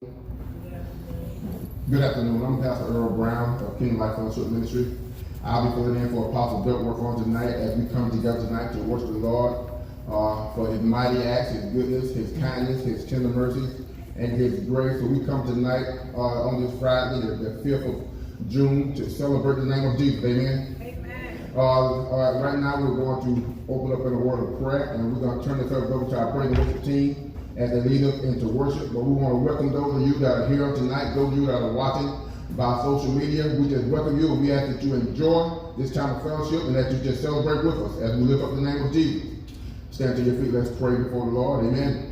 Good afternoon. I'm Pastor Earl Brown of Kingdom Life Fellowship Ministry. I'll be filling in for Apostle Dirk Work tonight as we come together tonight to worship the Lord for His mighty acts, His goodness, His kindness, His tender mercies, and His grace. So we come tonight on this Friday, the 5th of June, to celebrate the name of Jesus. Amen. Right now we're going to open up in a word of prayer, and we're going to turn this over to our praise and worship team as they lead us into worship. But we want to welcome those of you that are here tonight, those of you that are watching by social media. We just welcome you, and we ask that you enjoy this time of fellowship and that you just celebrate with us as we lift up the name of Jesus. Stand to your feet. Let's pray before the Lord. Amen.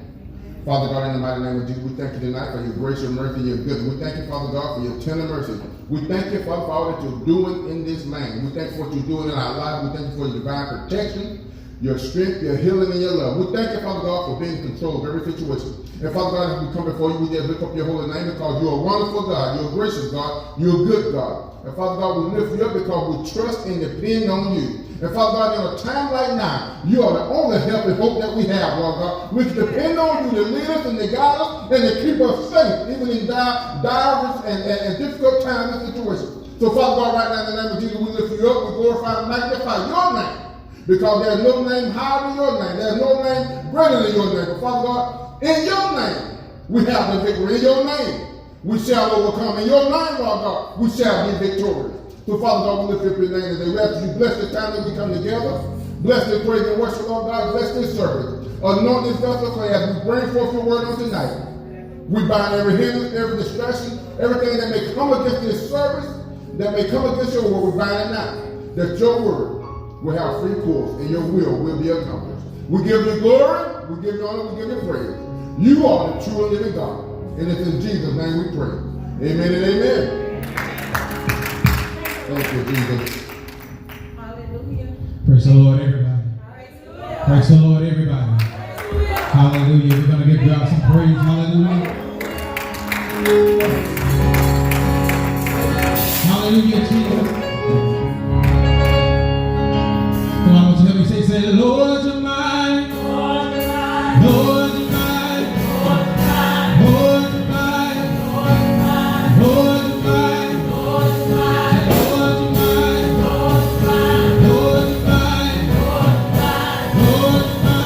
Father God, in the mighty name of Jesus, we thank you tonight for your grace, your mercy, your goodness. We thank you, Father God, for your tender mercy. We thank you, Father, for all that you're doing in this land. We thank you for what you're doing in our lives. We thank you for your divine protection, your strength, your healing, and your love. We thank you, Father God, for being in control of every situation. And Father God, as we come before you, we just lift up your holy name because you're a wonderful God, you're a gracious God, you're a good God. And Father God, we lift you up because we trust and depend on you. And Father God, in a time like now, you are the only help and hope that we have, Lord God. We can depend on you to lead us and to guide us and to keep us safe, even in dire and difficult times and situations. So Father God, right now in the name of Jesus, we lift you up, we glorify and magnify your name. Because there's no name higher than your name. There's no name greater than your name. But Father God, in your name, we have the victory. In your name, we shall overcome. In your name, Lord God, we shall be victorious. So Father God, we lift up your name today. We ask you bless this time that we come together. Bless this praise and worship, Lord God. Bless this service. Anoint this vessel for as we bring forth your word on tonight. We bind every hindrance, every distraction, everything that may come against this service, that may come against your word. We bind it now. That your word will have free course and your will be accomplished. We give you glory, we give you honor, we give you praise. You are the true and living God. And it's in Jesus' name we pray. Amen and amen. Thank you, Jesus. Hallelujah. Praise the Lord, everybody. Hallelujah. Praise the Lord, everybody. Hallelujah. We're going to give God some praise. Hallelujah. Hallelujah, Jesus. Come on, won't you help me say, Lord, you're mine. Lord, you're mine. Lord, you're mine. Lord, you're mine. Lord, you're mine. Lord, you're mine. Lord, you're mine. Lord, you're mine. Lord, you're mine. Lord, you're mine. Lord, you're mine.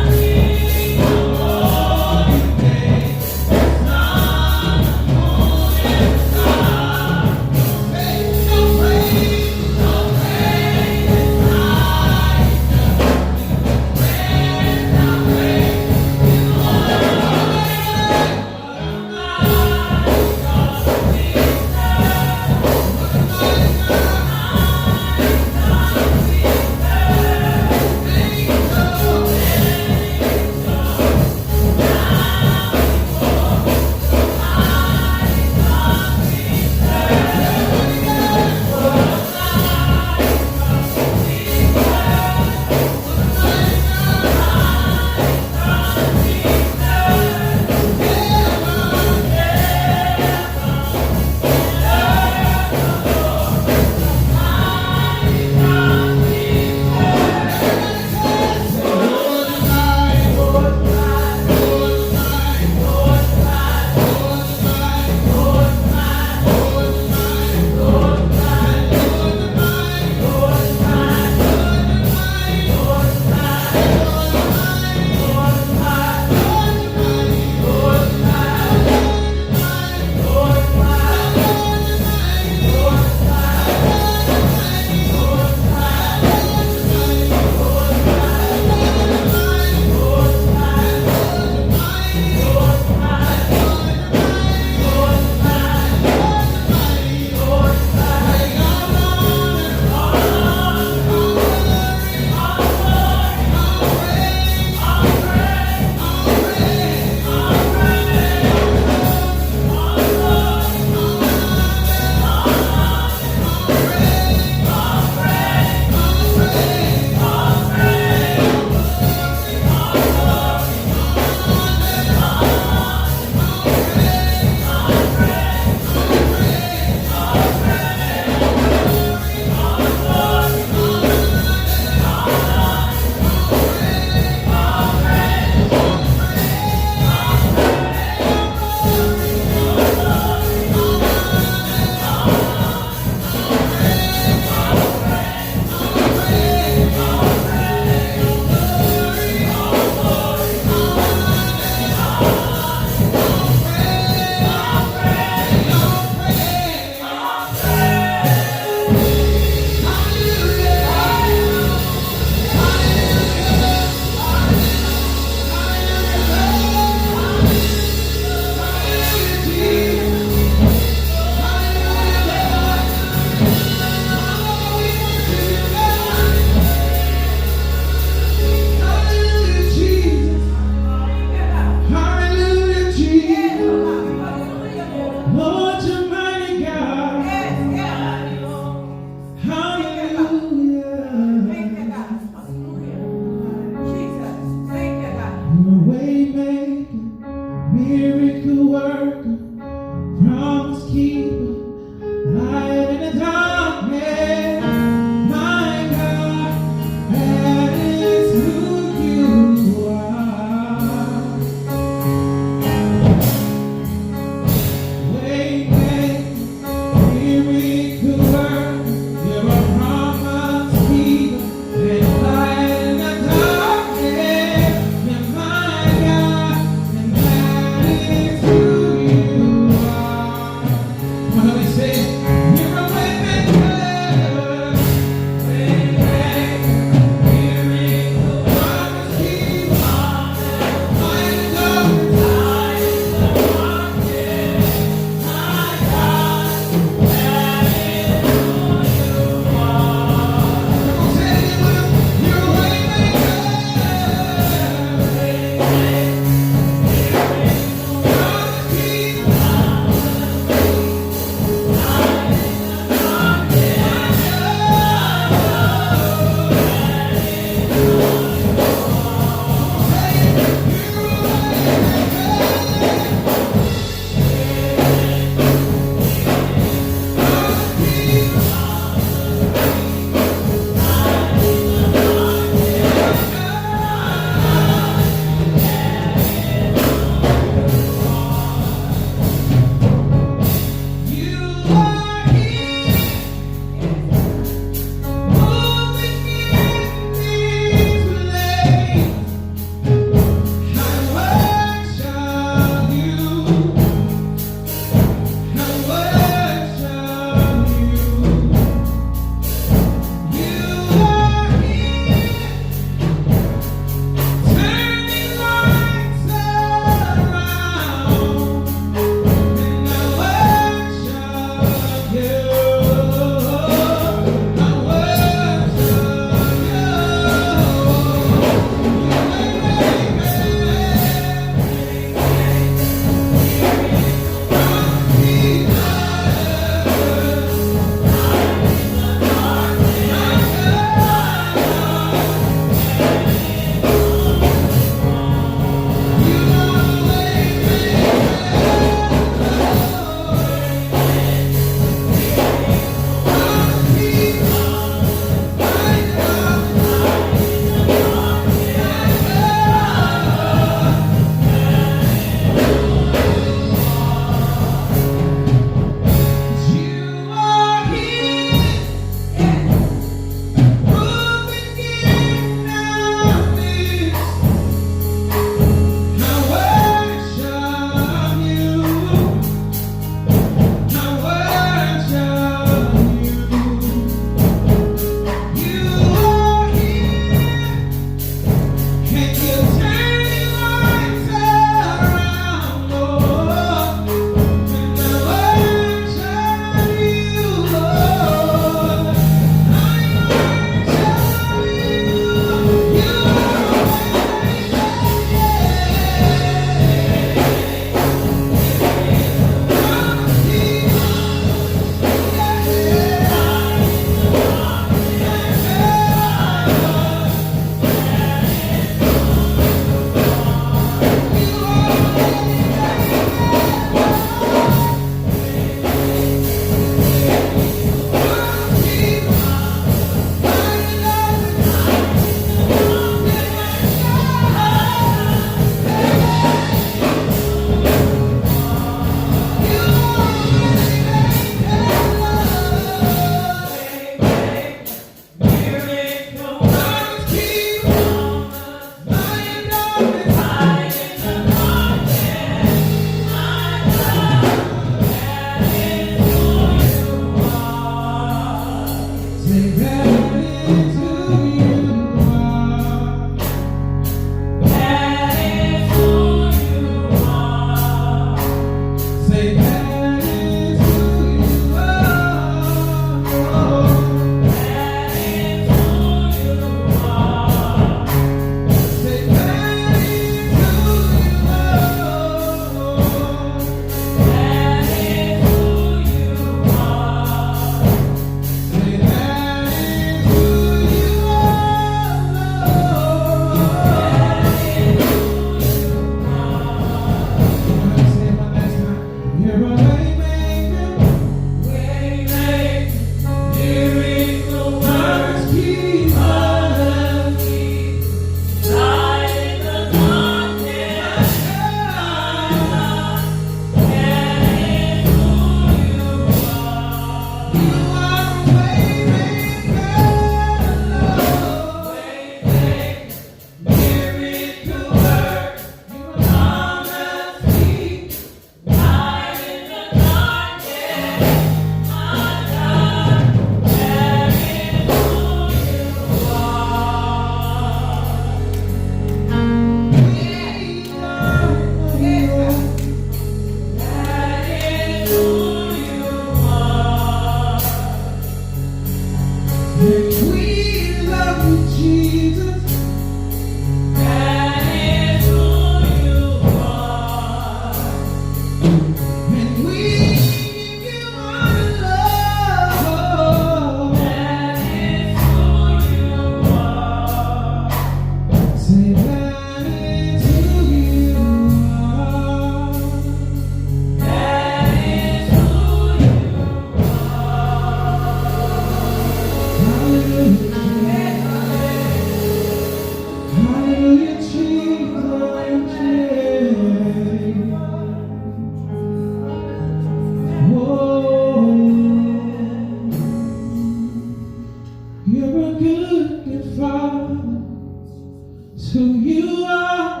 you are.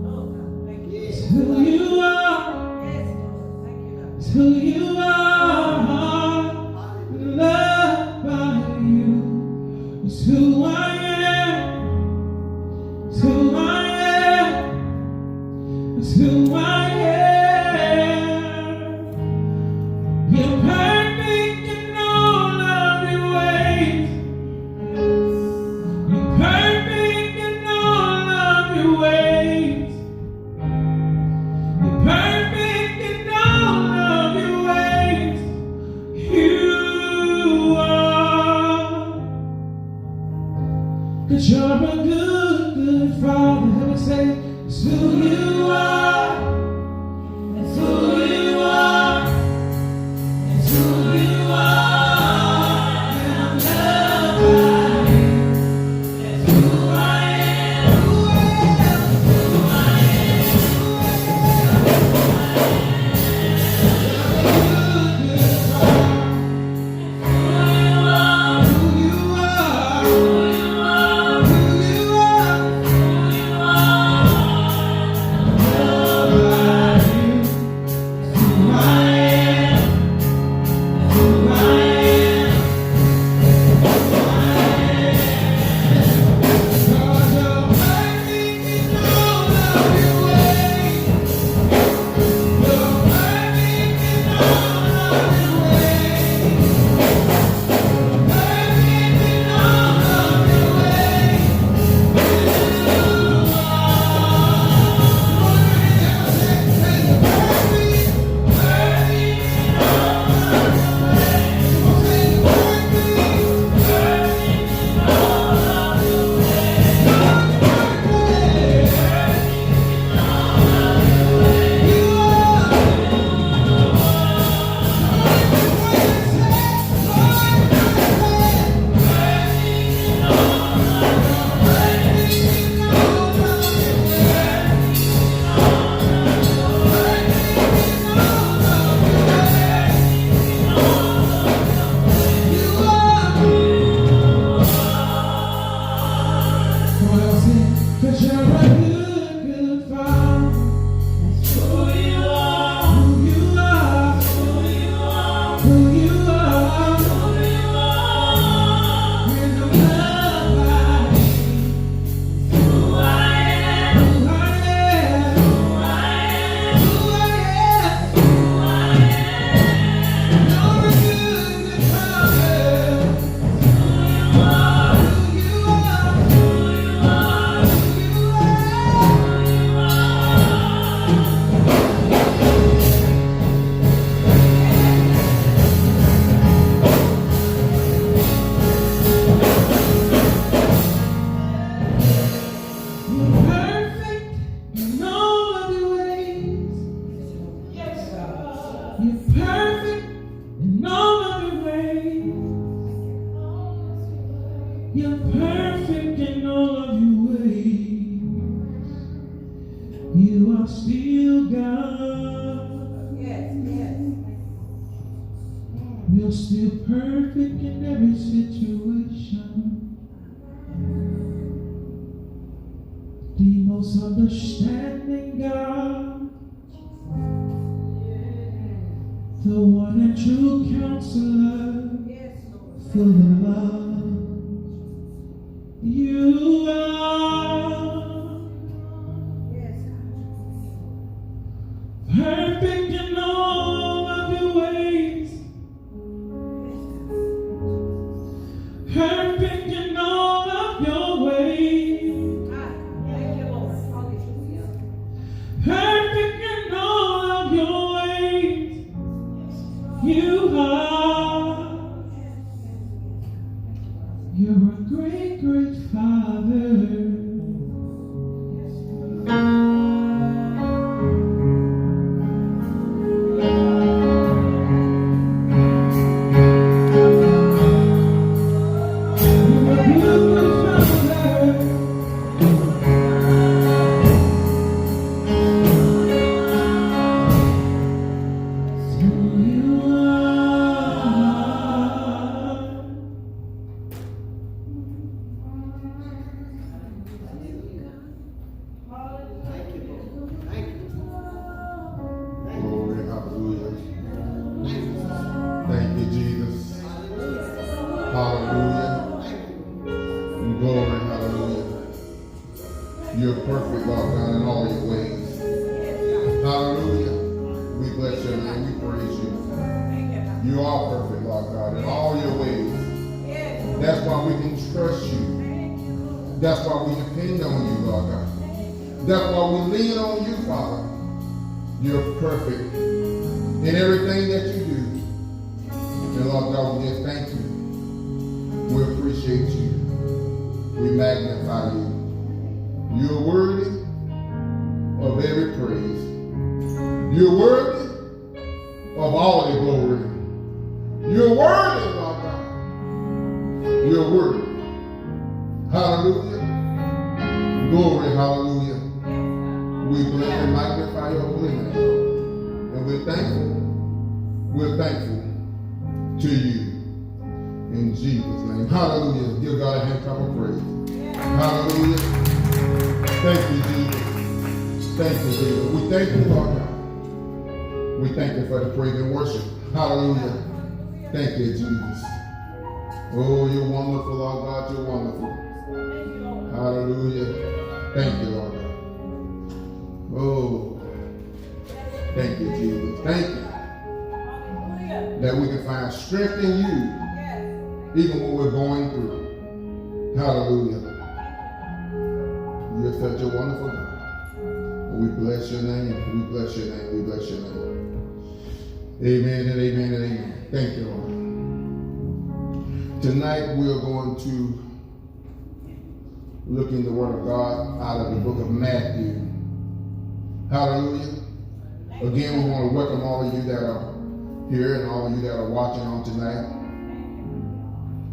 Oh, God. Thank you. It's who you are. Yes, Lord. Thank you, God. It's who you are. Loved by you. It's who I am. It's who I am. It's who I am. You're perfect in all of your ways. You're perfect in all of your ways. You're perfect in all of your ways. You are. 'Cause you're a good, good Father. Let me say, it's who you are. It's who you are. It's who you are. And I'm loved by you. It's who I am. Who I am. Who I am. You're a good, good Father. Who you are. Who you are. Who you are. Who you are. Loved by you. It's who I am. Who I am. God, you're perfect in all of your ways. You're perfect in all of your ways. Perfect in all of your ways. You Cause you're a good, good Father. That's who you are. Who you are. Who you are. Who you are. Who you are. And I'm loved by you. Who I am. Who I am. Who I am. Who I am. Who I am. You're a good, good Father. Who you are. Who you are. Who you are. You're perfect in all of your ways. Yes, God. You're perfect in all of your ways. You're perfect in all of your ways. You are still God. Yes, yes. You're still perfect in every situation. The most understanding God, the one and true counselor, Yes, Lord. full of love. You are Yes, God. perfect in all of your ways. Perfect in all of your ways. Ah, thank you, Lord. Hallelujah. Perfect in all of your ways. You are. perfect, Lord God, in all your ways. Hallelujah. We bless your name. We praise you. You are perfect, Lord God, in all your ways. That's why we can trust you. That's why we depend on you, Lord God. That's why we lean on you, Father. You're perfect in everything that you do. And Lord God, we just thank you. We appreciate you. We magnify you. You're worthy of every praise. You're worthy of all the glory. You're worthy, Lord God. You're worthy. Hallelujah. Glory, hallelujah. We bless and magnify your holy name. And we're thankful. We're thankful to you. In Jesus' name. Hallelujah. Give God a hand clap of praise. Hallelujah. Thank you, Jesus. Thank you, Jesus. We thank you, Lord God. We thank you for the praise and worship. Hallelujah. Thank you, Jesus. Oh, you're wonderful, Lord God. You're wonderful. Hallelujah. Thank you, Lord God. Oh, thank you, Jesus. Thank you that we can find strength in you even when we're going through. Hallelujah. You're such a wonderful God. We bless your name. We bless your name. We bless your name. Amen and amen and amen. Thank you, Lord. Tonight we are going to look in the Word of God out of the book of Matthew. Hallelujah. Again, we want to welcome all of you that are here and all of you that are watching on tonight.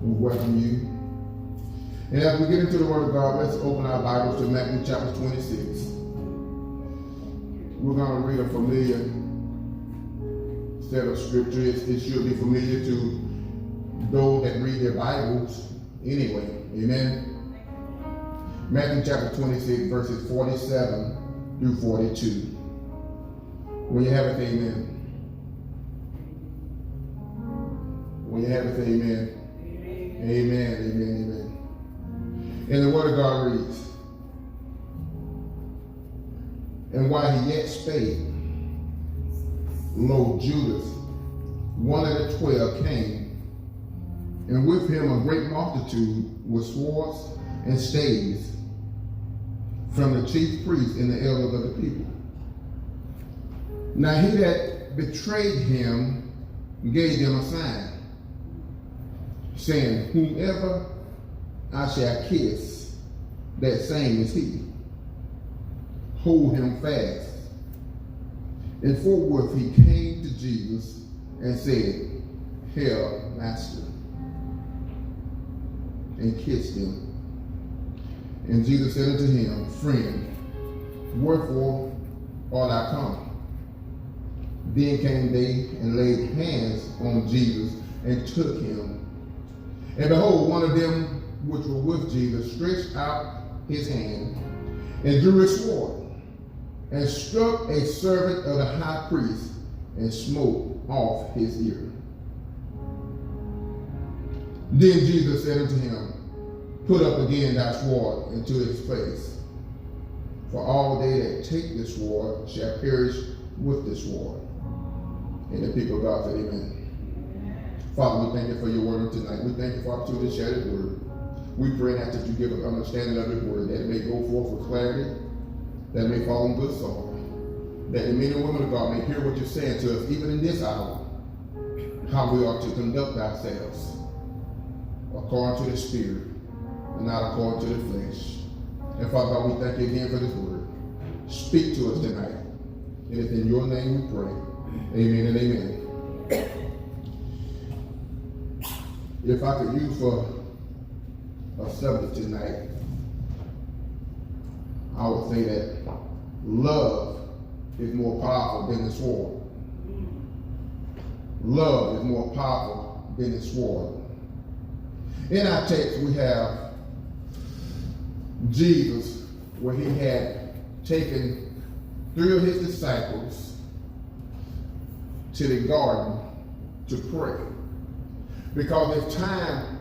We welcome you. And as we get into the Word of God, let's open our Bibles to Matthew chapter 26. We're going to read a familiar set of scriptures. It should be familiar to those that read their Bibles anyway. Amen. Matthew chapter 26, verses 47 through 42. When you have it, amen. When you have it, amen. Amen, amen, amen. And the Word of God reads, and while he yet spake, lo, Judas, one of the 12, came, and with him a great multitude with swords and staves from the chief priests and the elders of the people. Now he that betrayed him gave them a sign, saying, whomever I shall kiss, that same is he. Hold him fast. And forthwith he came to Jesus and said, Hail, Master, and kissed him. And Jesus said unto him, Friend, wherefore art thou come? Then came they and laid hands on Jesus and took him. And behold, one of them which were with Jesus stretched out his hand and drew his sword and struck a servant of the high priest and smote off his ear. Then Jesus said unto him, Put up again thy sword into its place, for all they that take the sword shall perish with the sword. And the people of God said, Amen. Father, we thank you for your word tonight. We thank you for our opportunity to share this word. We pray that you give us understanding of your word, that it may go forth with clarity, that it may fall on good soil, that the men and women of God may hear what you're saying to us, even in this hour, how we ought to conduct ourselves according to the Spirit and not according to the flesh. And Father God, we thank you again for this word. Speak to us tonight. And it's in your name we pray. Amen and amen. If I could use for a subject tonight, I would say that love is more powerful than the sword. Love is more powerful than the sword. In our text, we have Jesus, where he had taken 3 of his disciples to the garden to pray. Because his time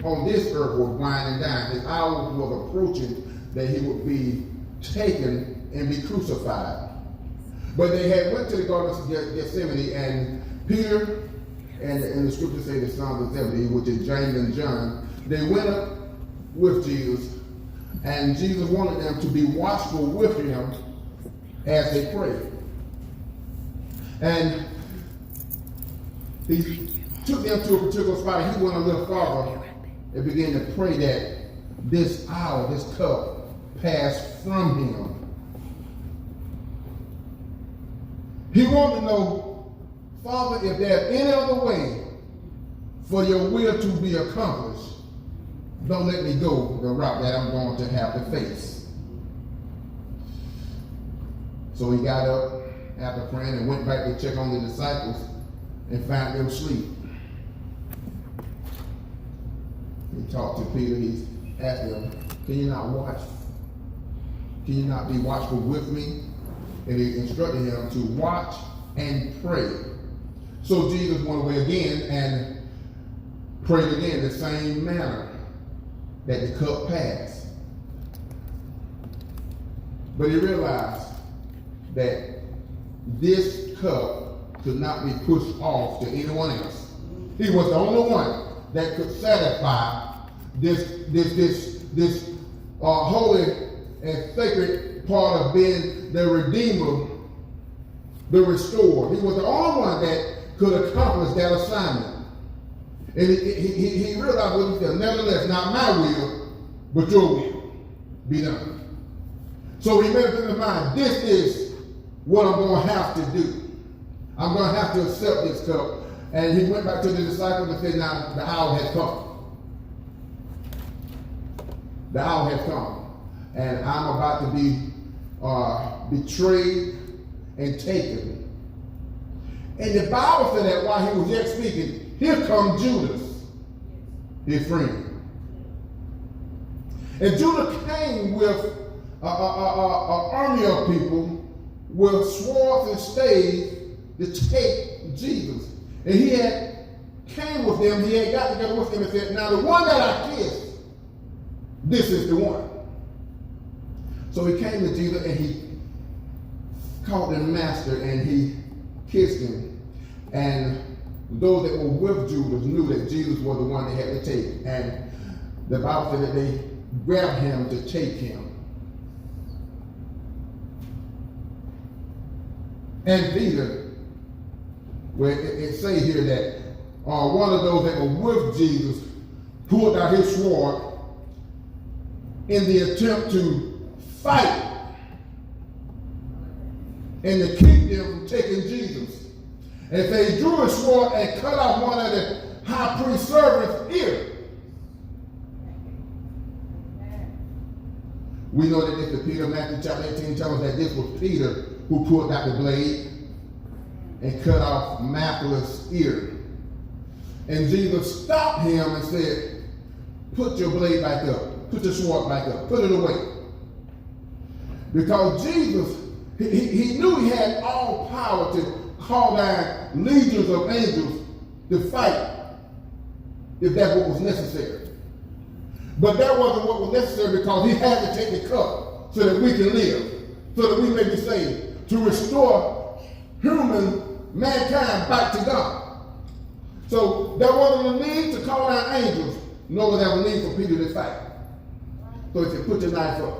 on this earth was winding down. His hour was approaching that he would be taken and be crucified. But they had went to the Garden of Gethsemane, and Peter and the scripture say the sons of Zebedee, which is James and John, they went up with Jesus, and Jesus wanted them to be watchful with him as they prayed. And he took them to a particular spot. He went a little farther and began to pray that this hour, this cup, pass from him. He wanted to know, Father, if there's any other way for your will to be accomplished, don't let me go the route that I'm going to have to face. So he got up after praying and went back to check on the disciples and found them asleep. He talked to Peter. He asked him, can you not watch? Can you not be watchful with me? And he instructed him to watch and pray. So Jesus went away again and prayed again the same manner that the cup passed. But he realized that this cup could not be pushed off to anyone else. He was the only one that could satisfy this holy and sacred part of being the Redeemer, the Restorer. He was the only one that could accomplish that assignment. And he realized what he said, nevertheless, not my will, but your will be done. So he made up in his mind, this is what I'm going to have to do. I'm going to have to accept this cup. And he went back to the disciples and said, now the hour has come. The hour has come. And I'm about to be betrayed and taken. And the Bible said that while he was yet speaking, here comes Judas, his friend. And Judas came with an army of people with swords and staves to take Jesus. And he had came with them, he had got together with them and said, now the one that I kissed, this is the one. So he came to Jesus and he called him master and he kissed him. And those that were with Judas knew that Jesus was the one they had to take. And the Bible said that they grabbed him to take him. And Peter, where it say here that one of those that were with Jesus pulled out his sword in the attempt to fight and to keep them from taking Jesus. And so he drew his sword and cut off one of the high priest's servants' ear. We know that this is Peter. Matthew chapter 18 tells us that this was Peter who pulled out the blade and cut off Malchus' ear. And Jesus stopped him and said, put your blade back up. Put your sword back up. Put it away. Because Jesus, he knew he had all power to call down legions of angels to fight if that's what was necessary. But that wasn't what was necessary because he had to take the cup so that we can live, so that we may be saved, to restore mankind back to God. So there wasn't a need to call down angels, nor was there a need for Peter to fight. So he said, put your knife up.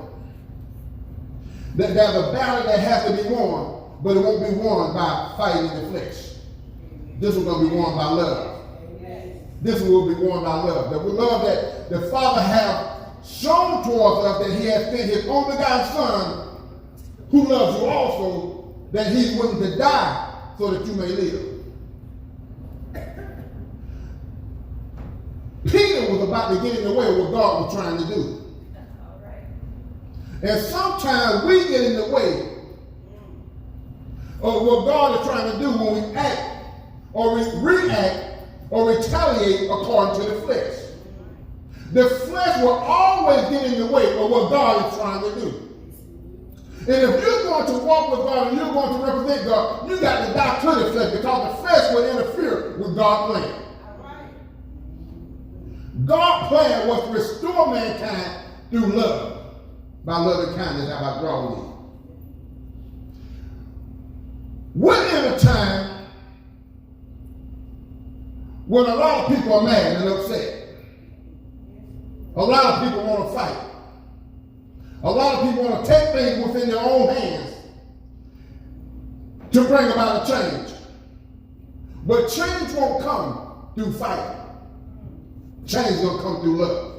There's a battle that has to be won, but it won't be won by fighting in the flesh. This is going to be won by love. This will be won by love. The love that the Father has shown towards us, that he has sent his only begotten Son, who loves you also, that he's willing to die so that you may live. Peter was about to get in the way of what God was trying to do. And sometimes we get in the way of what God is trying to do when we act or we react or retaliate according to the flesh. The flesh will always get in the way of what God is trying to do. And if you're going to walk with God and you're going to represent God, you got to die to the flesh because the flesh will interfere with God's plan. God's plan was to restore mankind through love. by loving kindness have I drawn thee. We're in a time when a lot of people are mad and upset. A lot of people want to fight. A lot of people want to take things within their own hands to bring about a change. But change won't come through fighting. Change is going to come through love.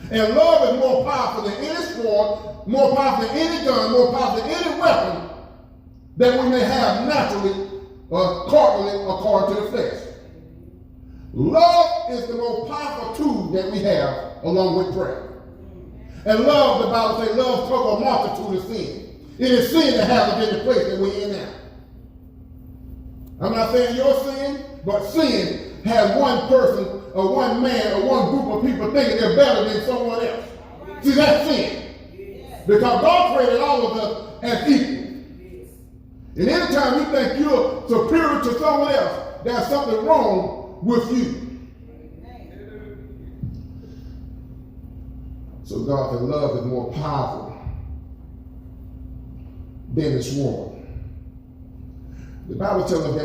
And love is more powerful than any sword, more powerful than any gun, more powerful than any weapon that we may have naturally or corporally according to the flesh. Love is the most powerful tool that we have along with prayer. And love, the Bible says, love covers a multitude of sin. It is sin that has us in the place that we're in now. I'm not saying your sin, but sin has one person or one man or one group of people thinking they're better than someone else. See, that's sin. Because God created all of us as equal. And anytime you think you're superior to someone else, there's something wrong with you. So God said love is more powerful than the sword. The Bible tells us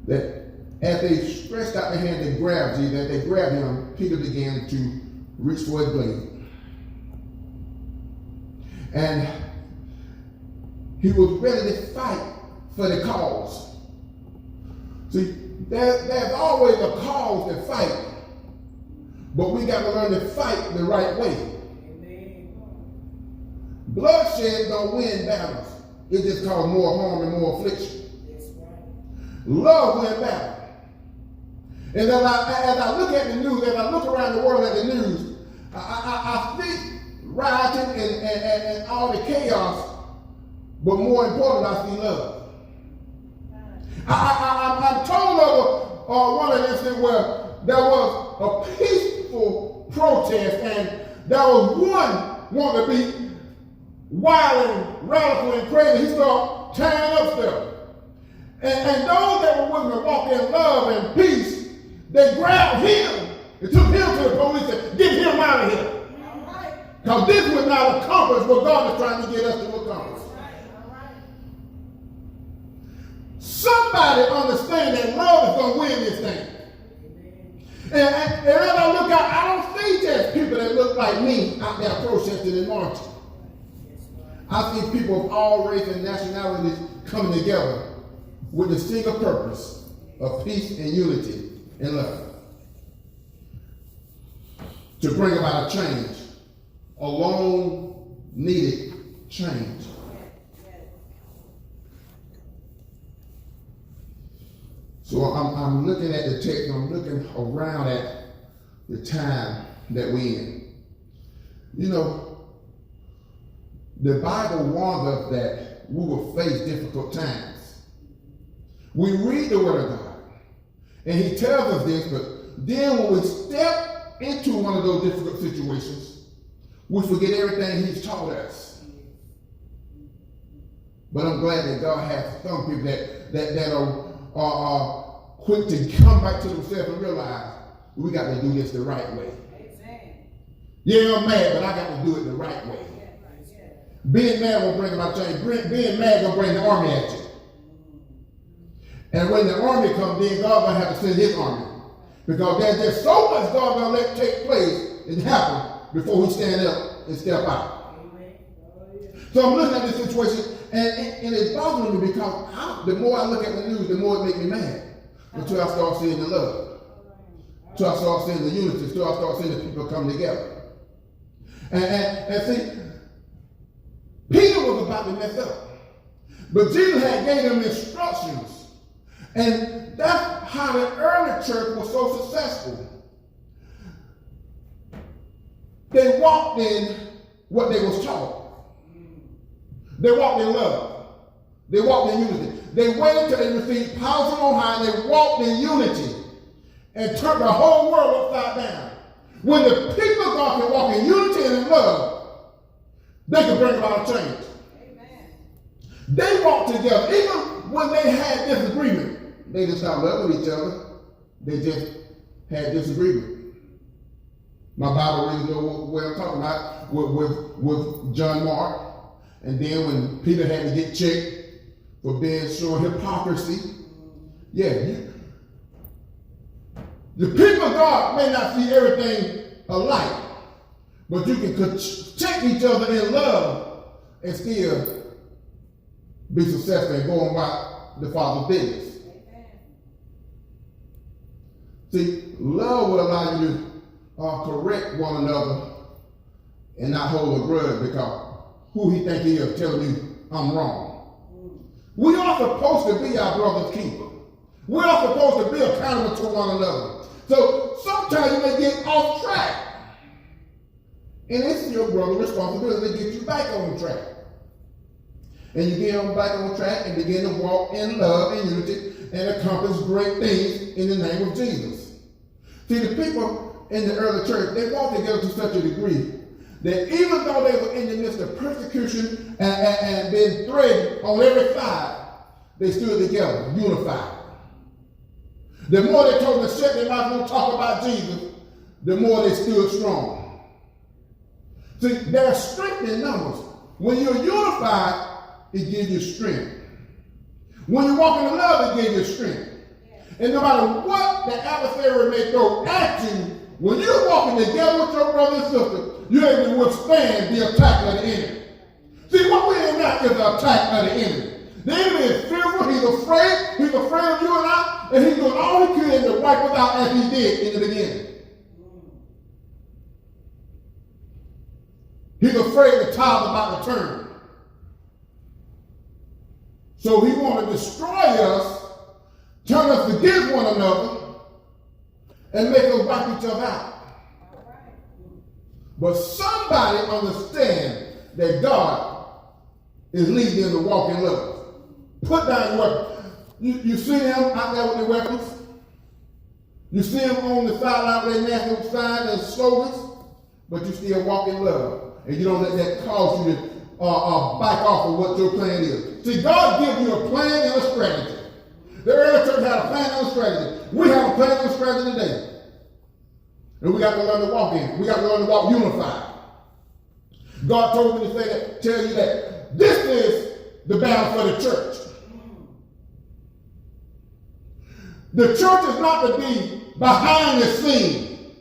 that as they stretched out their hand and grabbed Jesus, that they grabbed him, Peter began to reach for his blade. And he was ready to fight for the cause. See, there's always a cause to fight, but we got to learn to fight the right way. Amen. Bloodshed don't win battles. It just causes more harm and more affliction. Love wins battle. And as I look at the news, as I look around the world at the news, I see rioting and all the chaos, but more important, I see love. I'm told of one of the instances where there was a peaceful protest, and there was one wanting to be wild and radical and crazy. He started tearing up stuff. And those that were willing to walk in love and peace, they grabbed him and took him to the police and get him out of here. Because this would not accomplish what God is trying to get us to accomplish. Somebody understand that love is going to win this thing. And as I look out, I don't see just people that look like me out there protesting and marching. I see people of all race and nationalities coming together with the single purpose of peace and unity and love. To bring about a change, a long needed change. So I'm looking at the text, I'm looking around at the time that we're in. You know, the Bible warns us that we will face difficult times. We read the Word of God, and He tells us this, but then when we step into one of those difficult situations, we forget everything He's taught us. But I'm glad that God has some people that are quick to come back to themselves and realize we got to do this the right way. Yeah, I'm mad, but I got to do it the right way. Being mad will bring about change. Being mad will bring the army at you. And when the army comes in, God's going to have to send His army. Because there's just so much God's going to let take place and happen before He stand up and step out. So I'm looking at this situation, and it's bothering me because the more I look at the news, the more it makes me mad. Until I start seeing the love. Until I start seeing the unity. Until I start seeing the people come together. And see, Peter was about to mess up. But Jesus had gave him instructions. And that's how the early church was so successful. They walked in what they was taught. They walked in love. They walked in unity. They waited till they received power from on high, and they walked in unity and turned the whole world upside down. When the people of God can walk in unity and in love, they can bring about a change. Amen. They walked together. Even when they had disagreement, they didn't stop loving each other. They just had disagreement. My Bible readers know what I'm talking about. with John Mark. And then when Peter had to get checked for being showing hypocrisy, the people of God may not see everything alike, but you can check each other in love and still be successful and go on about the Father's business. See, love will allow you to correct one another and not hold a grudge because who he think he is telling you I'm wrong. We are supposed to be our brother's keeper. We are supposed to be accountable to one another. So sometimes you may get off track. And it's your brother's responsibility to get you back on track. And you get on back on track and begin to walk in love and unity and accomplish great things in the name of Jesus. See, the people in the early church, they walked together to such a degree that even though they were in the midst of persecution and being threatened on every side, they stood together, unified. The more they told them to shut their mouth and talk about Jesus, the more they stood strong. See, there's strength in numbers. When you're unified, it gives you strength. When you walk in love, it gives you strength. And no matter what the adversary may throw at you, when you're walking together with your brother and sister, you're able to withstand the attack of the enemy. See, what we're in now is the attack of the enemy. The enemy is fearful, he's afraid of you and I, and he's doing all he can to wipe us out as he did in the beginning. He's afraid the tide's about to turn. So he wants to destroy us, turn us against one another, and make us wipe each other out. But somebody understands that God is leading them to walk in love. Put down your weapons. You see them out there with their weapons. You see them on the sideline with their national signs and slogans, but you still walk in love. And you don't let that cause you to back off of what your plan is. See, God gives you a plan and a strategy. The early church had a plan and a strategy. We have a plan and a strategy today. And we got to learn to walk in it. We got to learn to walk unified. God told me to say that, tell you that this is the battle for the church. The church is not to be behind the scene.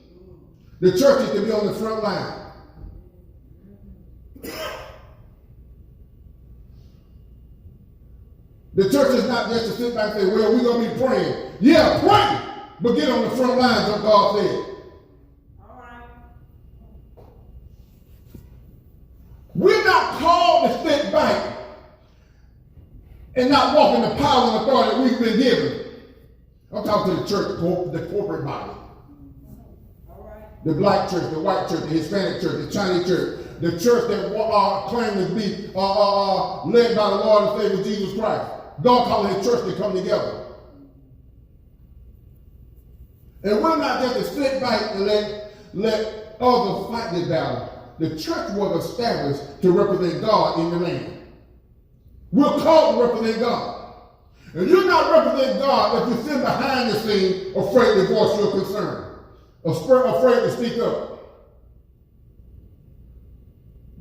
The church is to be on the front line. The church is not just to sit back and say, well, we're going to be praying. Yeah, pray, but get on the front lines, what God said. We're not called to sit back and not walk in the power and authority that we've been given. I'm talking to the church, the corporate body. The black church, the white church, the Hispanic church, the Chinese church, the church that claims to be led by the Lord and Savior Jesus Christ. God calling His church to come together. And we're not just to sit back and let others fight this battle. The church was established to represent God in the land. We're called to represent God. And you're not representing God if you're sitting behind the scene afraid to voice your concern, afraid to speak up.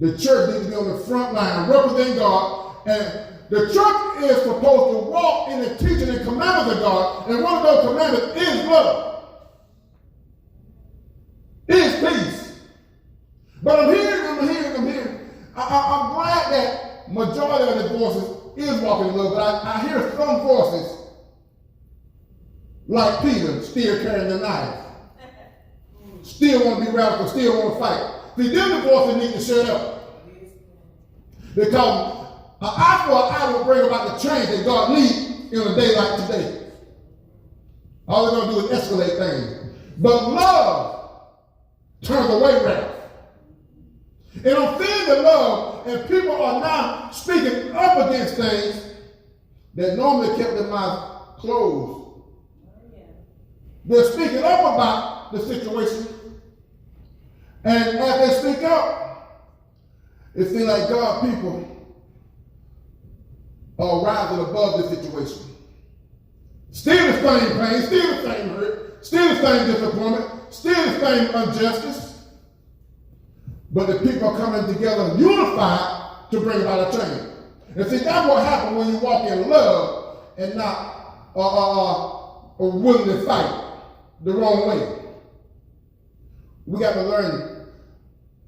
The church needs to be on the front line, representing God, and the church is supposed to walk in the teaching and commandments of God, and one of those commandments is love, is peace. But I'm hearing. I'm glad that majority of the voices is walking in love, but I hear some voices like Peter still carrying the knife, still want to be radical, still want to fight. See, them the voices need to shut up. Because an eye for an eye will bring about the change that God needs in a day like today. All they're going to do is escalate things. But love turns away wrath. And I'm feeling the love, and people are now speaking up against things that normally kept their mouth closed. They're speaking up about the situation. And as they speak up, it seems like God people are rising above the situation. Still the same pain, still the same hurt, still the same disappointment, still the same injustice. but the people are coming together unified to bring about a change. And see, that's what happens when you walk in love and not willing to fight the wrong way. We got to learn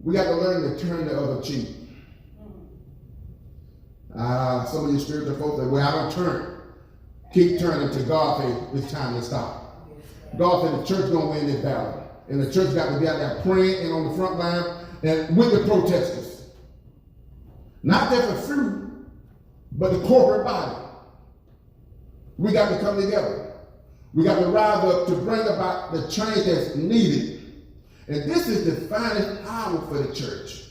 to turn the other cheek. Some of you spiritual folks say, well, I don't turn. Keep turning to God say it's time to stop. God said the church gonna win this battle. And the church got to be out there praying and on the front line and with the protesters. Not just a few, but the corporate body. We got to come together. We got to rise up to bring about the change that's needed. And this is the finest hour for the church.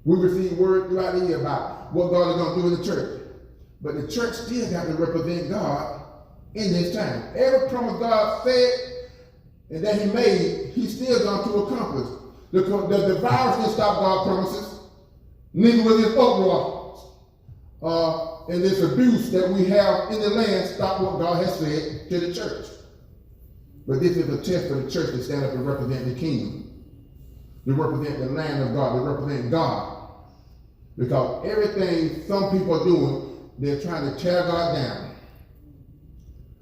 We receive word throughout the year about what God is going to do in the church. But the church still got to represent God in this time. Every promise God said and that he made, he's still going to accomplish. The virus didn't stop God's promises. Neither will this uproar and this abuse that we have in the land stop what God has said to the church. But this is a test for the church to stand up and represent the kingdom, to represent the land of God, to represent God. Because everything some people are doing, they're trying to tear God down.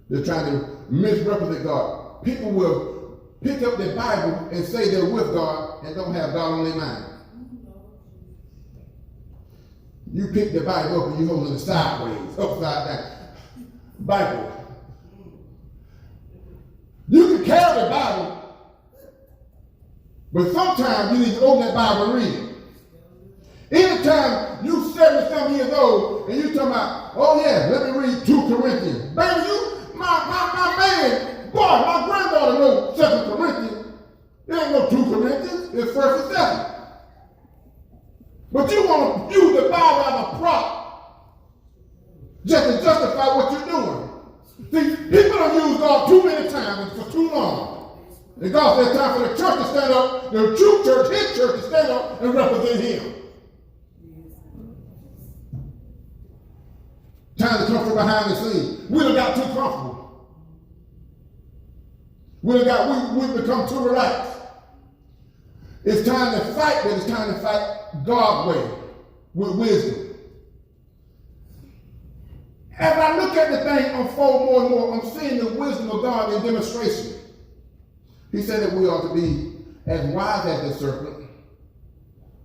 They're trying to misrepresent God. People will pick up their Bible and say they're with God and don't have God on their mind. You pick the Bible up and you hold it sideways, upside down. Bible. You can carry the Bible, but sometimes you need to open that Bible and read it. Anytime you 70-something years old and you talking about, oh yeah, let me read 2 Corinthians. Baby, my man, boy, my granddaughter knows 2 Corinthians. There ain't no 2 Corinthians, it's 1st and 2nd. But you want to use the Bible as a prop just to justify what you're doing. See, people don't use God too many times and for too long. And God said it's time for the church to stand up, the true church, his church, to stand up and represent him. Time to come from behind the scenes. We done got too comfortable. We become too relaxed. It's time to fight, but it's time to fight God's way with wisdom. As I look at the thing unfold more and more, I'm seeing the wisdom of God in demonstration. He said that we ought to be as wise as the serpent,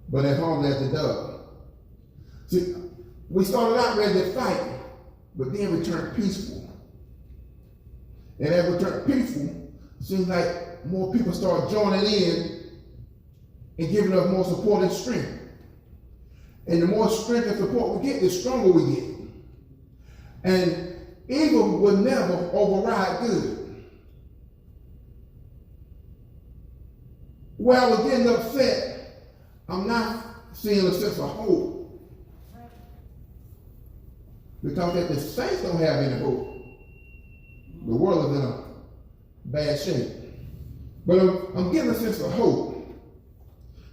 but as harmless as the dove. See, we started out ready to fight, but then we turned peaceful. And as we turned peaceful, it seems like more people start joining in and giving us more support and strength. And the more strength and support we get, the stronger we get. And evil will never override good. Where I was getting upset, I'm not seeing a sense of hope. Because if the saints don't have any hope, the world is in a bad shape. But I'm getting a sense of hope.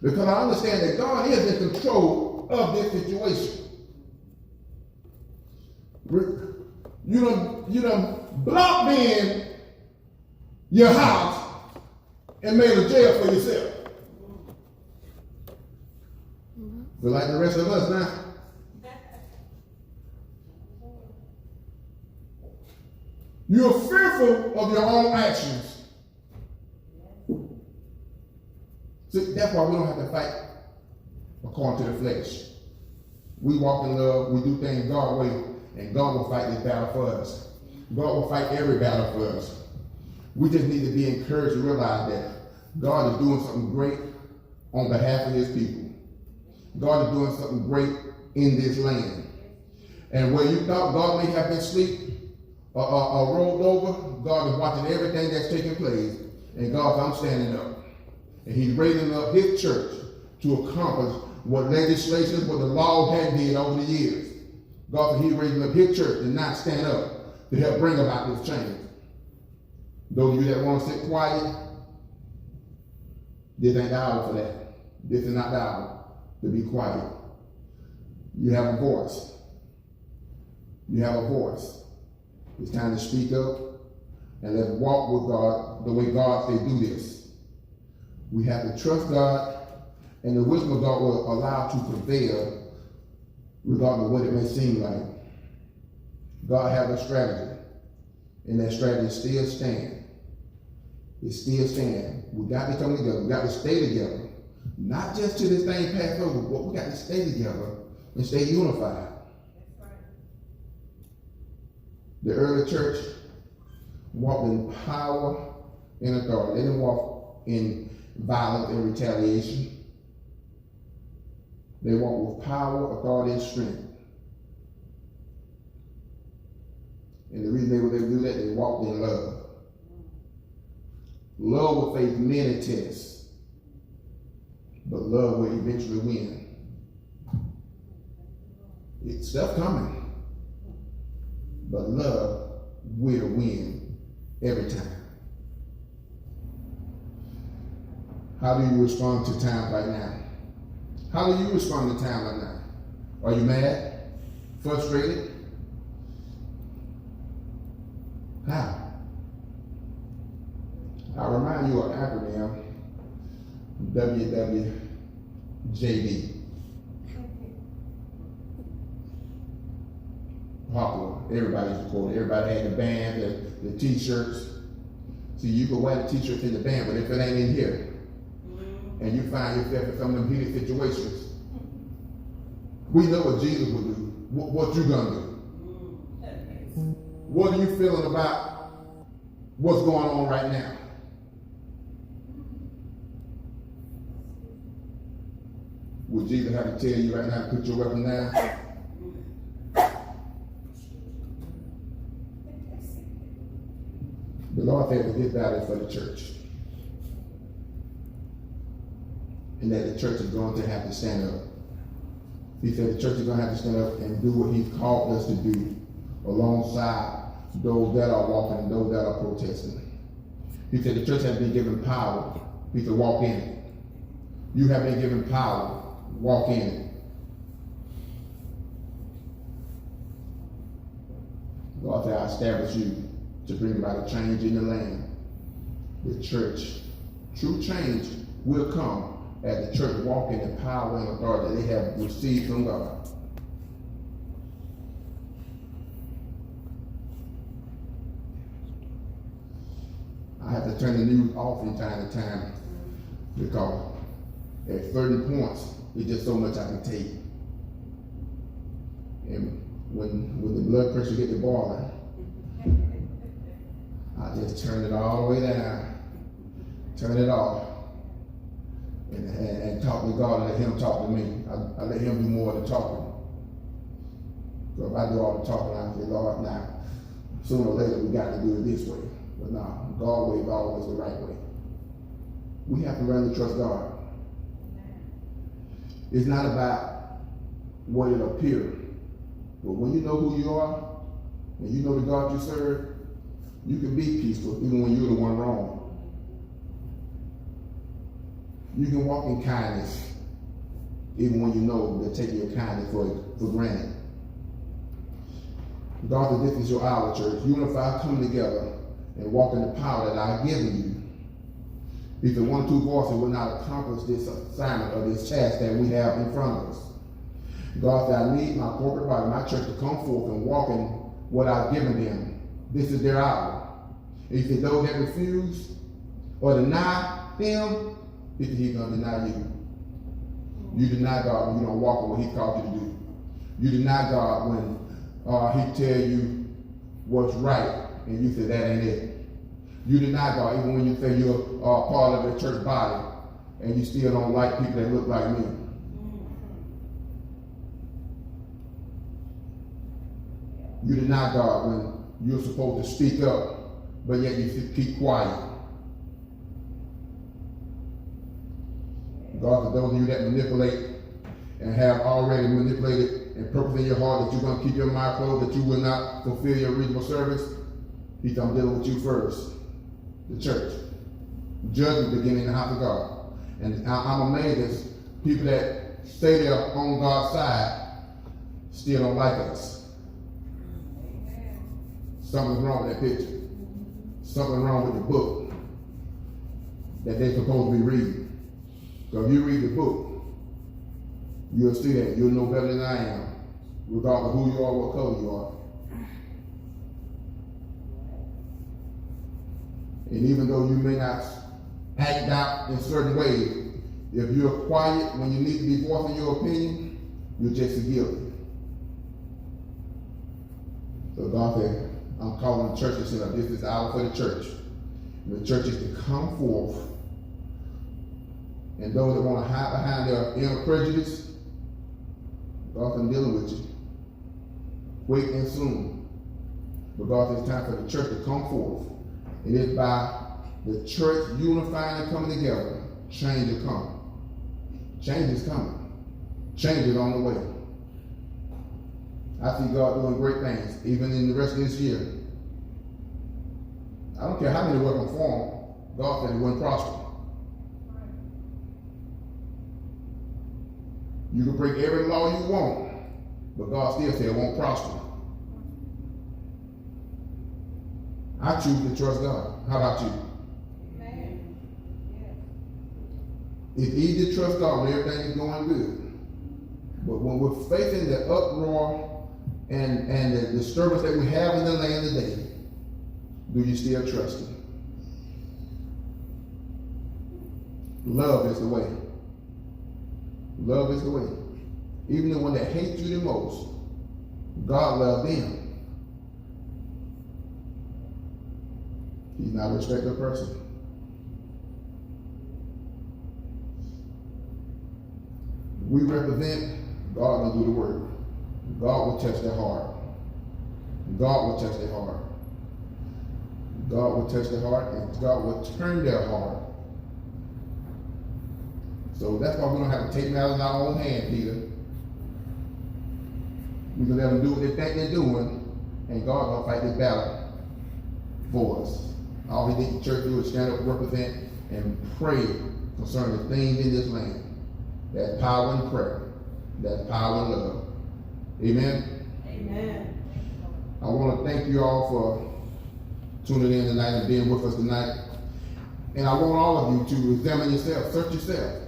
Because I understand that God is in control of this situation. You done blocked in your house and made a jail for yourself. But like the rest of us now, you're fearful of your own actions. So that's why we don't have to fight according to the flesh. We walk in love, we do things God's way, and God will fight this battle for us. God will fight every battle for us. We just need to be encouraged to realize that God is doing something great on behalf of his people. God is doing something great in this land. And where you thought God may have been asleep or rolled over, God is watching everything that's taking place. And God, I'm standing up. And he's raising up his church to accomplish what legislation, what the law had did over the years. God, he's raising up his church to not stand up to help bring about this change. Those of you that want to sit quiet, this ain't the hour for that. This is not the hour to be quiet. You have a voice. You have a voice. It's time to speak up and let's walk with God the way God said do this. We have to trust God And the wisdom of God will allow to prevail regardless of what it may seem like. God has a strategy, and that strategy still stands. It still stands. We got to come together. We got to stay together. Not just till this thing pass over, but we got to stay together and stay unified. The early church walked in power and authority. They didn't walk in violence and retaliation. They walked with power, authority, and strength. And the reason they were able to do that, they walked in love. Love will face many tests, but love will eventually win. It's stuff coming, but love will win every time. How do you respond to times like now? How do you respond to times like now? Are you mad? Frustrated? How? I remind you of acronym WWJD. Popular. Everybody used to quote it. Everybody had the band, the t-shirts. See, you can wear the t-shirts in the band, but if it ain't in here, and you find yourself in some of them heated situations, we know what Jesus will do. What you gonna do? What are you feeling about what's going on right now? Would Jesus have to tell you right now to put your weapon down? The Lord said that this battle is for the church. And that the church is going to have to stand up. He said the church is going to have to stand up and do what He's called us to do alongside those that are walking and those that are protesting. He said the church has been given power. He said walk in it. You have been given power. Walk in it. God said, I establish you to bring about a change in the land. The church. True change will come as the church walk in the power and authority that they have received from God. I have to turn the news off from time to time because at certain points, it's just so much I can take. And when the blood pressure gets to boiling, I just turn it all the way down, turn it off, and talk to God and let Him talk to me. I let Him do more of the talking. So if I do all the talking, I say, Lord, now, sooner or later we got to do it this way. But no, God's way is always the right way. We have to learn to trust God. It's not about what it appears. But when you know who you are, and you know the God you serve, you can be peaceful even when you're the one wrong. You can walk in kindness even when you know they're taking your kindness for granted. God, this is your hour, church. Unify, come together, and walk in the power that I've given you. If the 1 or 2 voices will not accomplish this assignment or this task that we have in front of us. God said, I need my corporate body, my church to come forth and walk in what I've given them. This is their hour. And he said, those that refuse or deny Him, He's going to deny you. You deny God when you don't walk in what He called you to do. You deny God when He tell you what's right and you say that ain't it. You deny God even when you say you're part of the church body and you still don't like people that look like me. You deny God when you're supposed to speak up, but yet you keep quiet. God, for those of you that manipulate and have already manipulated and purpose in your heart that you're going to keep your mouth closed, that you will not fulfill your reasonable service, He's going to deal with you first. The church. Judgment beginning in the house of God. And I'm amazed at people that say they're on God's side still don't like us. Something's wrong with that picture. Something wrong with the book that they're supposed to be reading. So if you read the book, you'll see that. You'll know better than I am, regardless of who you are, what color you are. And even though you may not act out in certain ways, if you're quiet when you need to be voicing your opinion, you're just guilty. So God said, I'm calling the church and saying, this is the hour for the church. And the church is to come forth. And those that want to hide behind their inner prejudice, God's dealing with you. Quick and soon. But God, it's time for the church to come forth. And it's by the church unifying and coming together, change will come. Change is coming. Change is on the way. I see God doing great things, even in the rest of this year. I don't care how many weapons form, God said it wouldn't prosper. You can break every law you want, but God still said it won't prosper. I choose to trust God. How about you? Amen. Yes. It's easy to trust God when everything is going good. But when we're facing the uproar and the disturbance that we have in the land today, do you still trust Him? Love is the way. Love is the way. Even the one that hates you the most, God loves them. He's not a respecter of person. We represent, God will do the work. God will touch their heart. God will touch their heart. God will touch their heart, and God will turn their heart. So that's why we don't have to take matters in our own hands either. We can let them do what they think they're doing, and God gonna fight this battle for us. All we need the church to do is stand up, represent, and pray concerning the things in this land. That's power in prayer. That's power in love. Amen? Amen. I want to thank you all for tuning in tonight and being with us tonight. And I want all of you to examine yourself, search yourself.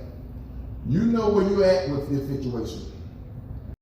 You know where you're at with this situation.